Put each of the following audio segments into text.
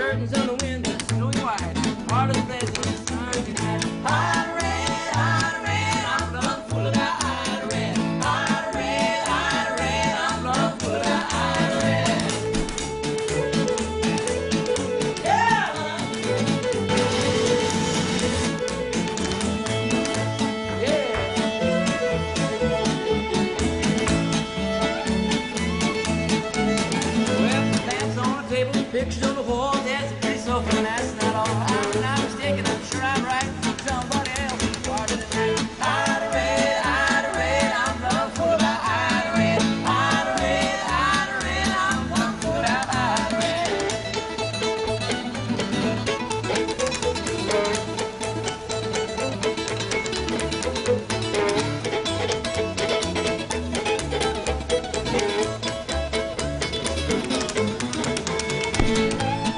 curtains on the window, snowy white. Heart of pleasure, Sunday night. Hot red, I'm plumb full of that hot red. Hot red, I'm plumb full of that hot red. Yeah! Yeah! Well, lamps on the table, pictures on the wall, there's a pretty sofa, and that's not all. I'm not mistaken, I'm sure I'm right. Somebody else is part of the night. Hot red, I'm plumb full of that hot red. Hot red, I'm plumb full of that hot red.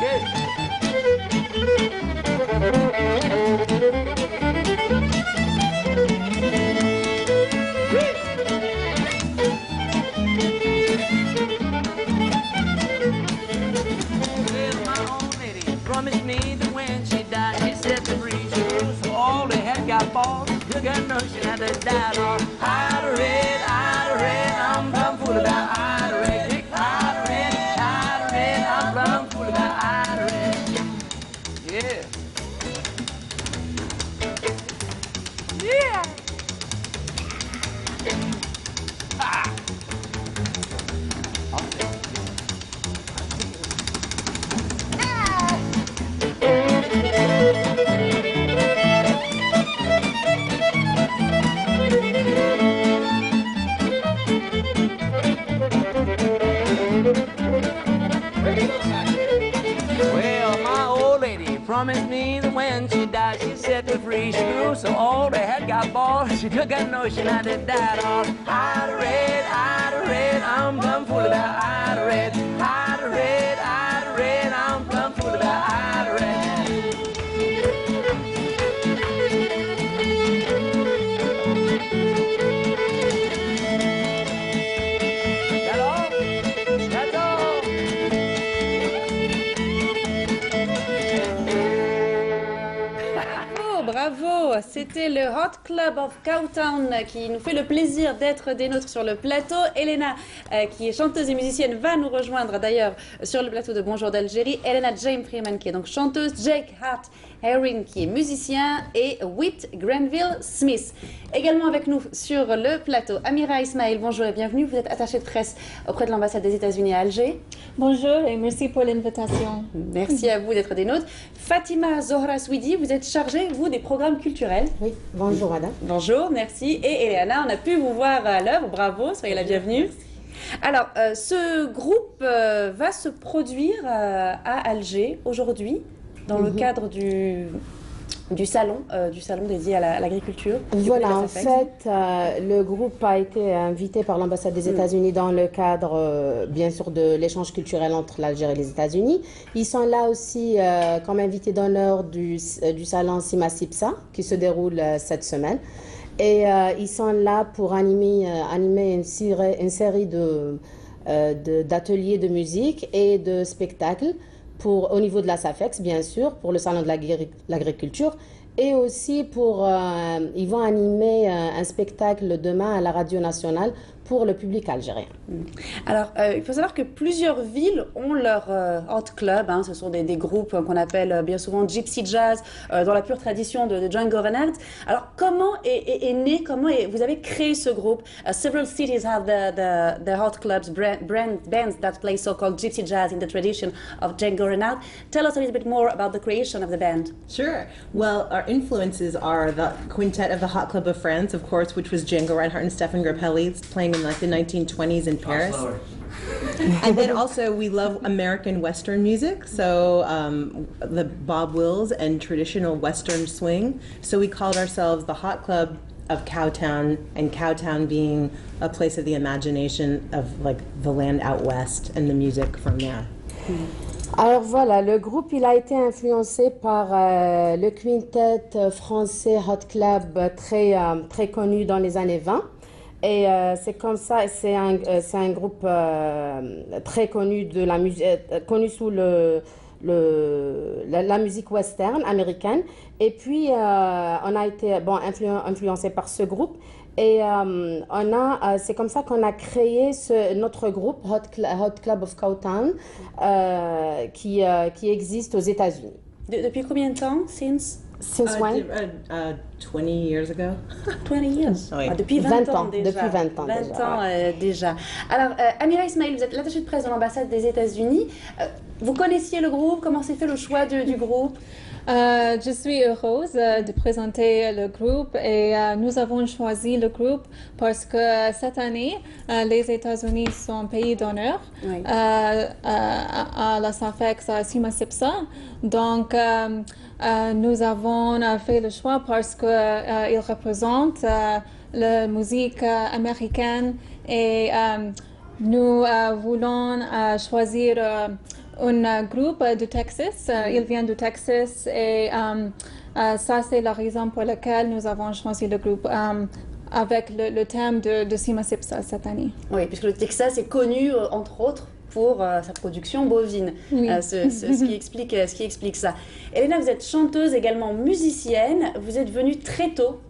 Good. Well, my old lady promised me that when she died, she set me free. She grew so all they had got balls. Took a notion that they died on. Hot red, I'm plumb full of that hot red. Hot red, I'm plumb full of that hot red. Yeah. Yeah. Ha. Well, my old lady promised me that when she died, she set me free. She grew so old, they had got balls. She took a notion that they died on. Hot red, I'm plumb full of that hot red. Hot red, I'm plumb full of that hot red. That's all? That's all? Oh, bravo! C'était le Hot Club of Cowtown qui nous fait le plaisir d'être des nôtres sur le plateau. Elena, qui est chanteuse et musicienne, va nous rejoindre d'ailleurs sur le plateau de Bonjour d'Algérie. Elena James Freeman qui est donc chanteuse, Jake Hart Herring qui est musicien et Whit Granville Smith. Également avec nous sur le plateau, Amira Ismail, bonjour et bienvenue. Vous êtes attachée de presse auprès de l'ambassade des États-Unis à Alger. Bonjour et merci pour l'invitation. Merci à vous d'être des nôtres. Fatima Zohra Swidi, vous êtes chargée, vous, des programmes culturels. Oui, bonjour madame. Bonjour, merci. Et Eliana, on a pu vous voir à l'œuvre, bravo, soyez la bienvenue. Alors, ce groupe va se produire à Alger aujourd'hui, dans le cadre du salon dédié à l'agriculture. Voilà, en fait, le groupe a été invité par l'ambassade des États-Unis dans le cadre, bien sûr, de l'échange culturel entre l'Algérie et les États-Unis. Ils sont là aussi comme invités d'honneur du salon Sima Sipsa, qui se déroule cette semaine. Et ils sont là pour animer une série d'ateliers de musique et de spectacles au niveau de la SAFEX, bien sûr, pour le salon de l'agriculture. Et aussi ils vont animer un spectacle demain à la radio nationale pour le public algérien. Alors, il faut savoir que plusieurs villes ont leur hot club. Hein, ce sont des groupes qu'on appelle bien souvent Gypsy Jazz, dans la pure tradition de Django Reinhardt. Alors, comment est né, vous avez créé ce groupe? Several cities have the hot clubs, bands that play so-called Gypsy Jazz in the tradition of Django Reinhardt. Tell us a little bit more about the creation of the band. Sure. Well, our influences are the quintet of the Hot Club of France, of course, which was Django Reinhardt and Stefan Grappelli playing in like the 1920s in Paris. And then also we love American Western music, so the Bob Wills and traditional Western swing. So we called ourselves the Hot Club of Cowtown, and Cowtown being a place of the imagination of like the land out west and the music from there. Alors voilà, le groupe il a été influencé par le quintet français Hot Club très connu dans les années 20. Et c'est comme ça, c'est un groupe très connu de la musique, connu sous le la musique western américaine. Et puis, on a été influencé par ce groupe. Et c'est comme ça qu'on a créé notre groupe Hot Club of Cowtown qui existe aux États-Unis. Depuis combien de temps? Since when? 20 years ago. 20 years. Oui. Depuis 20 ans déjà. Depuis 20 ans 20 déjà. ans déjà. Alors, Amira Ismail, vous êtes l'attachée de presse de l'ambassade des États-Unis. Vous connaissiez le groupe? Comment s'est fait le choix du groupe? Je suis heureuse de présenter le groupe et nous avons choisi le groupe parce que cette année, les États-Unis sont pays d'honneur Oui. à la SAFEX à Sima Sipsa. Donc, nous avons fait le choix parce qu'ils représentent la musique américaine et nous voulons choisir un groupe de Texas. Il vient de Texas et ça c'est la raison pour laquelle nous avons choisi le groupe avec le thème de Sima Sipsa cette année. Oui, puisque le Texas est connu, entre autres, pour sa production bovine, Oui. ce qui explique ça. Elena, vous êtes chanteuse, également musicienne. Vous êtes venue très tôt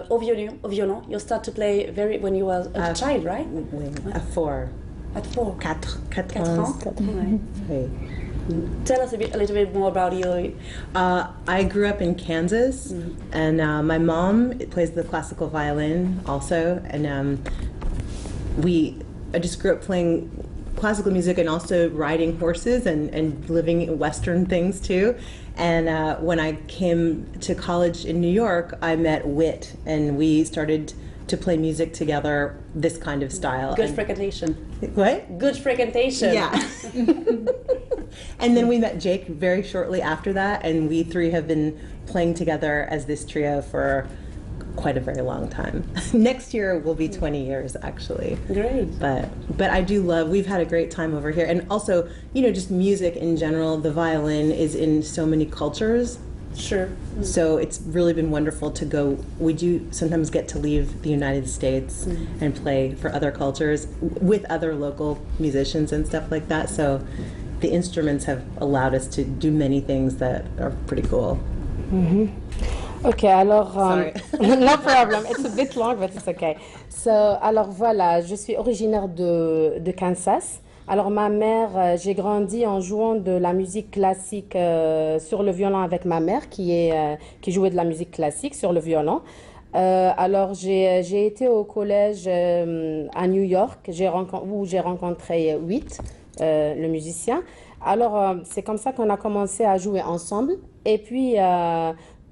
au violon. You start to play when you were a child, right? À 4. At 4. 4 ans. ans. Ouais. Oui. Tell us a little bit more about you. I grew up in Kansas, and my mom plays the classical violin also, and I just grew up playing classical music and also riding horses and living in Western things too. And when I came to college in New York, I met Whit, and we started to play music together, this kind of style. Good frequentation. What? Good frequentation. Yeah. And then we met Jake very shortly after that, and we three have been playing together as this trio for quite a very long time. Next year will be 20 years, actually. Great. But I do love, we've had a great time over here. And also, just music in general, the violin is in so many cultures. Sure. So it's really been wonderful to go. We do sometimes get to leave the United States and play for other cultures with other local musicians and stuff like that. So the instruments have allowed us to do many things that are pretty cool. Ok, alors, Sorry. no problem, it's a bit long, but it's okay. So, alors voilà, je suis originaire de Kansas. Alors ma mère, j'ai grandi en jouant de la musique classique sur le violon avec ma mère qui jouait de la musique classique sur le violon. Alors j'ai été au collège à New York où j'ai rencontré Whit, le musicien. Alors c'est comme ça qu'on a commencé à jouer ensemble. Et puis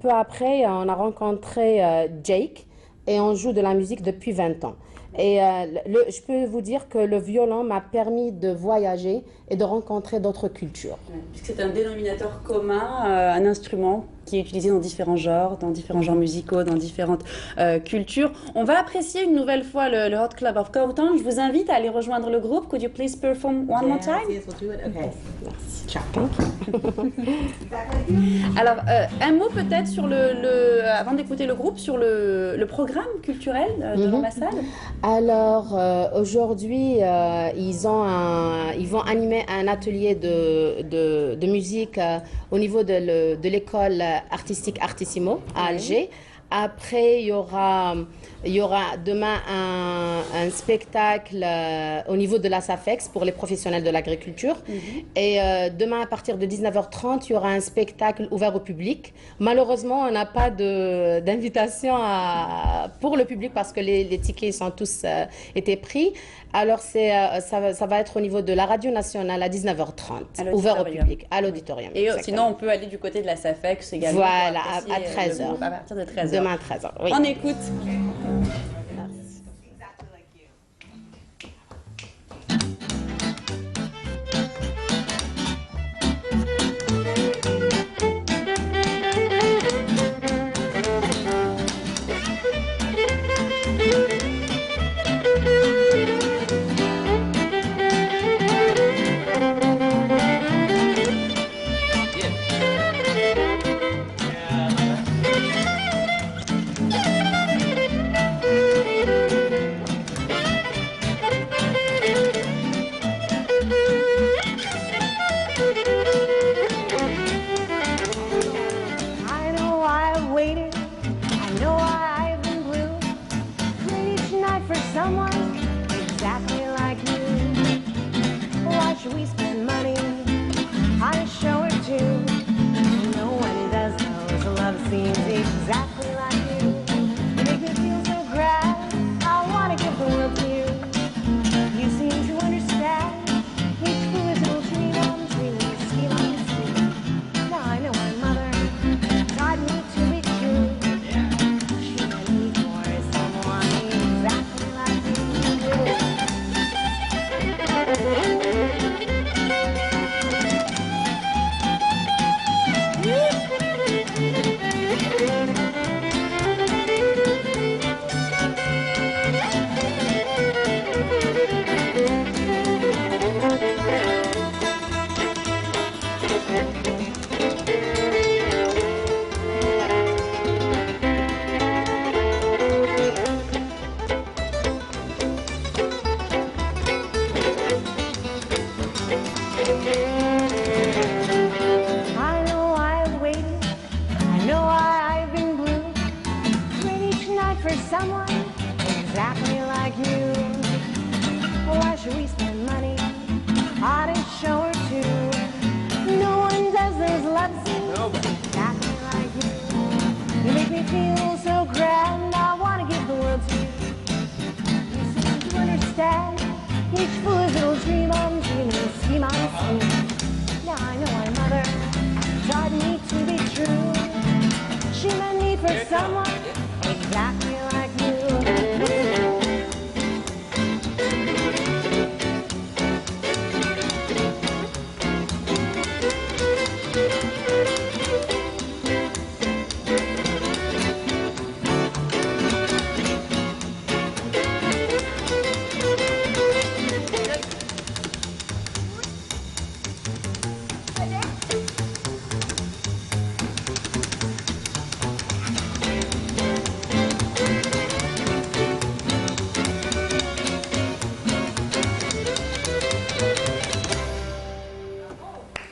peu après on a rencontré Jake et on joue de la musique depuis 20 ans. Et je peux vous dire que le violon m'a permis de voyager et de rencontrer d'autres cultures. Puisque c'est un dénominateur commun, un instrument qui est utilisé dans différents genres musicaux, dans différentes cultures. On va apprécier une nouvelle fois le Hot Club of Cowtown. Je vous invite à aller rejoindre le groupe. Could you please perform one more time? Yes, we'll do it. Okay. Merci. Ciao. Alors, un mot peut-être sur avant d'écouter le groupe, sur le programme culturel de l'ambassade. Alors, aujourd'hui, ils vont animer un atelier de musique au niveau de l'école artistique Artissimo à Alger. Après, il y aura demain un spectacle au niveau de la SAFEX pour les professionnels de l'agriculture. Et demain, à partir de 19h30, il y aura un spectacle ouvert au public. Malheureusement, on n'a pas d'invitation pour le public parce que les tickets sont tous été pris. Alors, ça va être au niveau de la Radio Nationale à 19h30, ouvert au public, à l'auditorium. Et sinon, on peut aller du côté de la SAFEX également. Voilà, à 13h. À partir de 13h. Demain à 13h, oui. On écoute. for someone exactly like you. Why should we spend money on a show or two? No one does those love scenes exactly like you. You make me feel so grand, I want to give the world to you. You seem to understand each foolish little dream I'm dreaming, scheme on scheme. Now I know my mother taught me to be true. She meant me for someone exactly like you.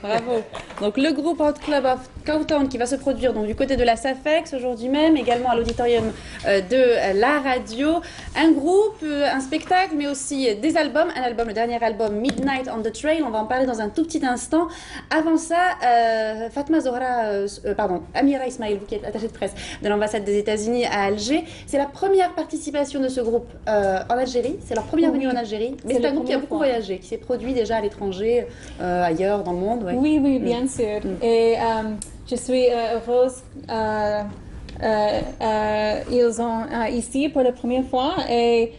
Bravo. Donc le groupe Hot Club of Cowtown qui va se produire donc du côté de la SAFEX aujourd'hui même, également à l'auditorium de la radio. Un groupe, un spectacle, mais aussi des albums. Un album, le dernier album Midnight on the Trail. On va en parler dans un tout petit instant. Avant ça, Fatma Zohra, Amira Ismail, vous qui êtes attachée de presse de l'ambassade des États-Unis à Alger. C'est la première participation de ce groupe en Algérie. C'est leur première venue en Algérie. Mais c'est un groupe qui a beaucoup voyagé, qui s'est produit déjà à l'étranger, ailleurs dans le monde. Ouais. Oui, oui, bien sûr. Et je suis heureuse. Ils sont ici pour la première fois et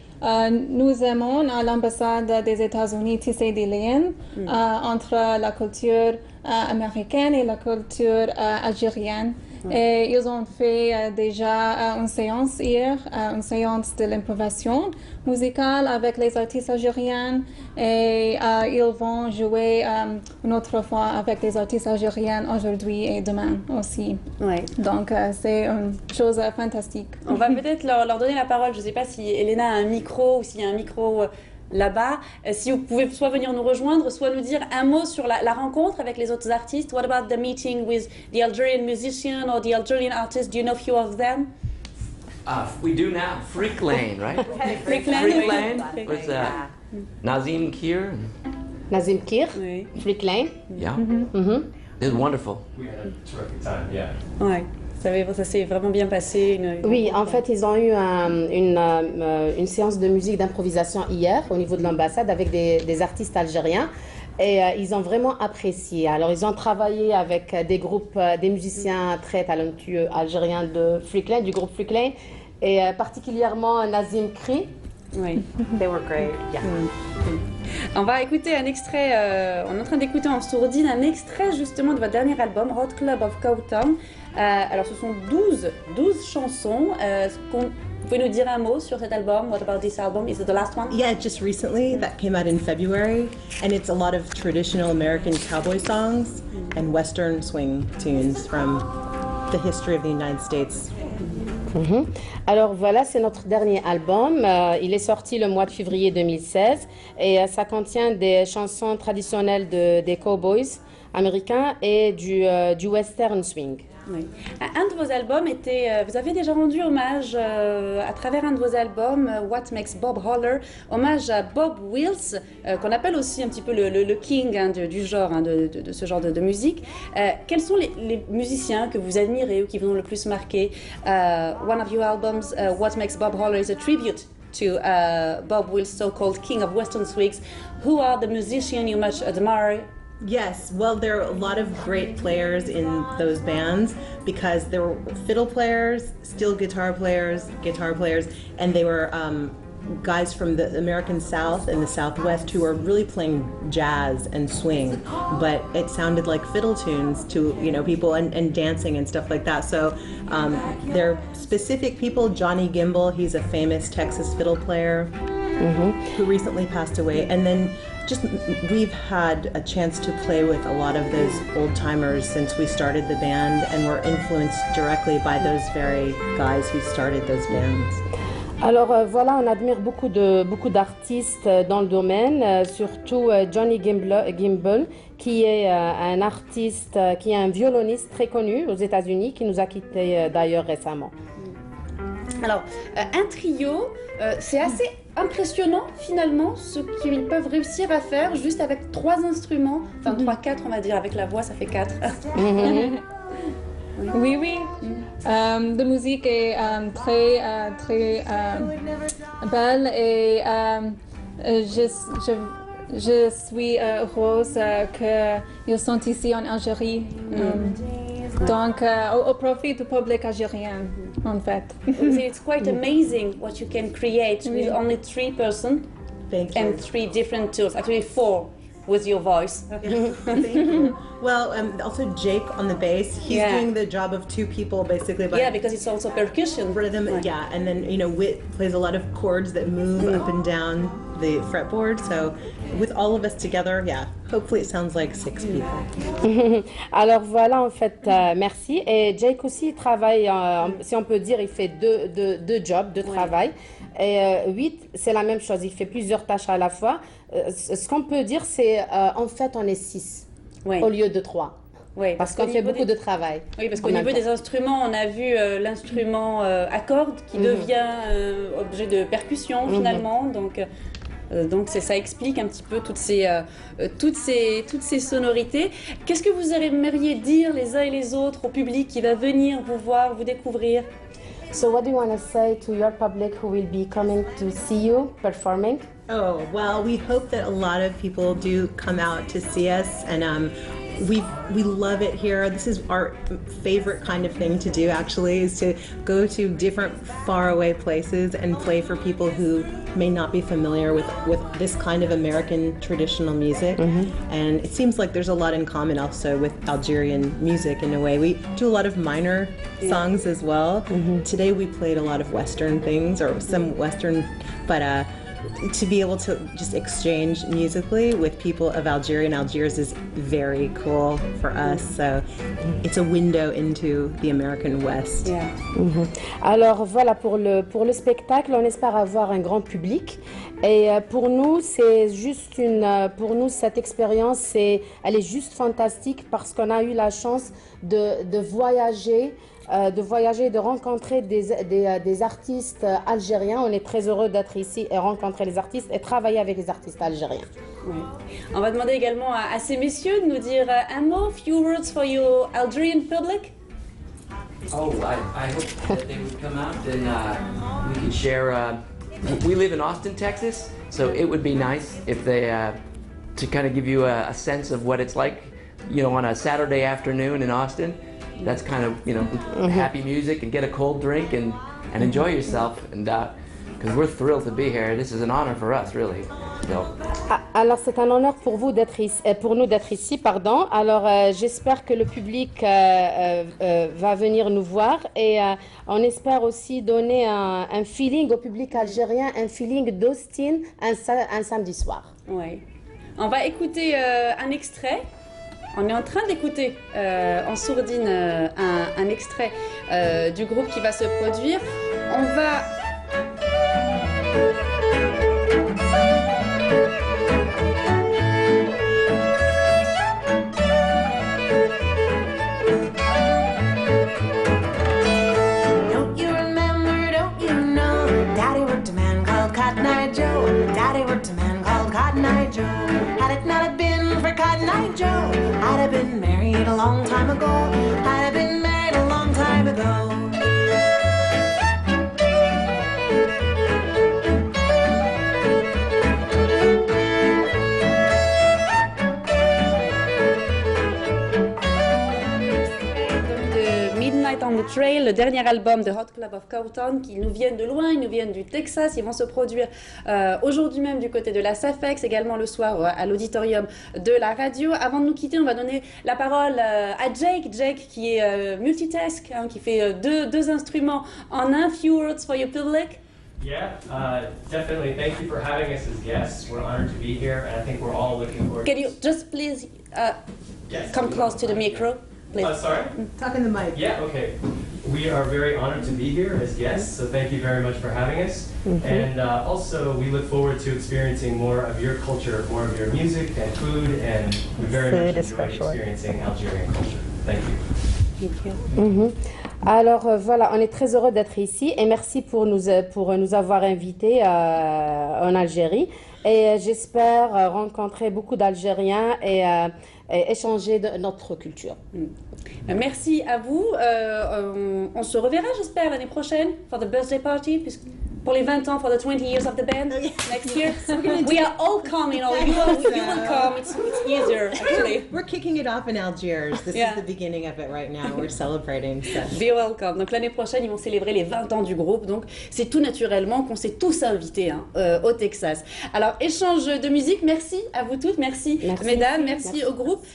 nous aimons à l'ambassade des États-Unis tisser des liens entre la culture américaine et la culture algérienne. Et ils ont fait déjà une séance hier, une séance de l'improvisation musicale avec les artistes algériens et ils vont jouer une autre fois avec les artistes algériens aujourd'hui et demain aussi. Ouais. Donc c'est une chose fantastique. On va peut-être leur donner la parole. Je ne sais pas si Elena a un micro ou s'il y a un micro là-bas. Si vous pouvez soit venir nous rejoindre, soit nous dire un mot sur la rencontre avec les autres artistes. What about the meeting with the Algerian musician or the Algerian artist? Do you know a few of them? We do now. Freak Lane, right? Freak Freak Lane. Lane with Nazim Kir. Nazim Kir, Oui. Freak Lane. Yeah. It was wonderful. We had a terrific time, yeah. Ouais. Ça s'est vraiment bien passé. Oui, en fait, ils ont eu une séance de musique d'improvisation hier au niveau de l'ambassade avec des artistes algériens et ils ont vraiment apprécié. Alors, ils ont travaillé avec des groupes, des musiciens très talentueux algériens de Freak Lane, du groupe Freak Lane, et particulièrement Nazim Kri. Oui. They were great. Yeah. On va écouter un extrait, on est en train d'écouter en sourdine un extrait justement de votre dernier album, Hot Club of Cowtown. Alors ce sont 12 chansons. Vous pouvez nous dire un mot sur cet album? What about this album? Is it the last one? Yeah, just recently, that came out in February, and it's a lot of traditional American cowboy songs and Western swing tunes from the history of the United States. Alors voilà, c'est notre dernier album. Il est sorti le mois de février 2016 et ça contient des chansons traditionnelles des cowboys américains et du western swing. Oui. Un de vos albums était, vous avez déjà rendu hommage à travers un de vos albums, What Makes Bob Holler, hommage à Bob Wills, qu'on appelle aussi un petit peu le king du genre, de ce genre de musique. Quels sont les musiciens que vous admirez ou qui vous ont le plus marqué? One of your albums, What Makes Bob Holler, is a tribute to Bob Wills, so-called king of Western swigs. Who are the musicians you much admire? Yes, well, there are a lot of great players in those bands because there were fiddle players, steel guitar players, and they were guys from the American South and the Southwest who are really playing jazz and swing, but it sounded like fiddle tunes to people and dancing and stuff like that. So they're specific people. Johnny Gimbel, he's a famous Texas fiddle player who recently passed away, and then we've had a chance to play with a lot of those old timers since we started the band, and we're influenced directly by those very guys who started those bands. Alors voilà, on admire beaucoup d'artistes dans le domaine, surtout Johnny Gimbel, qui est un artiste, qui est un violoniste très connu aux États-Unis, qui nous a quittés d'ailleurs récemment. Alors, un trio, c'est assez impressionnant finalement ce qu'ils peuvent réussir à faire juste avec 3 instruments, enfin 3-4 on va dire, avec la voix ça fait 4. Oui, oui. La musique est très, très belle et je suis heureuse qu'ils sont ici en Algérie. Donc, au profit du public algérien, en fait. It's quite amazing what you can create with only 3 persons Thank you. and 3 different tools, actually 4 with your voice. Thank you. Well, also Jake on the bass. He's Yeah. doing the job of 2 people basically. But Yeah, because it's also percussion. rhythm, Ouais. yeah, and then Whit plays a lot of chords that move up and down the fretboard. So with all of us together, yeah, hopefully it sounds like 6 people. Alors voilà, en fait, merci. Et Jake aussi il travaille, si on peut dire, il fait deux jobs, 2 travail. Et 8, c'est la même chose, il fait plusieurs tâches à la fois. Ce qu'on peut dire, c'est en fait, on est 6 Ouais. au lieu de 3. Ouais, Parce qu'au qu'on fait niveau beaucoup des- de travail. Oui, parce en qu'au même niveau temps. des instruments, on a vu l'instrument à cordes qui devient objet de percussion finalement. Donc ça explique un petit peu toutes ces sonorités. Qu'est-ce que vous aimeriez dire les uns et les autres au public qui va venir vous voir, vous découvrir? So what do you want to say to your public who will be coming to see you performing? Oh, well, we hope that a lot of people do come out to see us, and we love it here. This is our favorite kind of thing to do, actually, is to go to different faraway places and play for people who may not be familiar with this kind of American traditional music. And it seems like there's a lot in common also with Algerian music in a way. We do a lot of minor songs as well. Today we played a lot of Western things, or some Western, but to be able to just exchange musically with people of Algeria and Algiers is very cool for us. So it's a window into the American West. Yeah. Alors voilà, pour le spectacle, on espère avoir un grand public. Et pour nous, c'est juste pour nous, cette expérience, elle est juste fantastique parce qu'on a eu la chance de voyager, de rencontrer des artistes algériens. On est très heureux d'être ici et rencontrer les artistes et travailler avec les artistes algériens. Oui. On va demander également à ces messieurs de nous dire un mot, few words for your Algerian public. Oh, I hope that they would come out and we could share. We live in Austin, Texas, so it would be nice if they to kind of give you a sense of what it's like, on a Saturday afternoon in Austin. That's kind of happy music and get a cold drink and enjoy yourself, and because we're thrilled to be here. This is an honor for us, really. So. Alors c'est un honneur pour vous pour nous d'être ici, pardon. Alors j'espère que le public va venir nous voir et on espère aussi donner un feeling au public algérien, un feeling d'Austin un samedi soir. Oui. On va écouter un extrait. On est en train d'écouter en sourdine un extrait du groupe qui va se produire. On va... Don't you remember, don't you know? Daddy worked a man called Cotton Eye Joe. Daddy worked a man called Cotton Eye Joe. Had it not have been for Cotton Eye Joe, I'd have been married a long time ago. I'd have been married a long time ago. de Midnight on the Trail, le dernier album de Hot Club of Cowtown, qui nous viennent de loin, ils nous viennent du Texas. Ils vont se produire aujourd'hui même du côté de la SAFEX, également le soir à l'auditorium de la radio. Avant de nous quitter, on va donner la parole à Jake qui est multitask, qui fait deux instruments en un. Few words for your public. Yeah, definitely. Thank you for having us as guests. We're honored to be here, and I think we're all looking forward. Can you just please Yes. come close to the micro, please? Sorry? Talk in the mic. Yeah, okay. We are very honored to be here as guests, so thank you very much for having us. And also, we look forward to experiencing more of your culture, more of your music and food, and we very much enjoy experiencing Algerian culture. Thank you. Thank you. Alors voilà, on est très heureux d'être ici et merci pour nous avoir invités en Algérie. Et j'espère rencontrer beaucoup d'Algériens et échanger de notre culture. Merci à vous. On se reverra, j'espère, l'année prochaine pour the birthday party, pour les 20 ans, for the 20 years of the band next year. We are all coming, or you will come. It's easier, actually. We're kicking it off in Algiers. This is the beginning of it right now. We're celebrating. So. Be welcome. Donc l'année prochaine, ils vont célébrer les 20 ans du groupe. Donc c'est tout naturellement qu'on s'est tous invités au Texas. Alors échange de musique. Merci à vous toutes. Merci. Mesdames. Merci au groupe.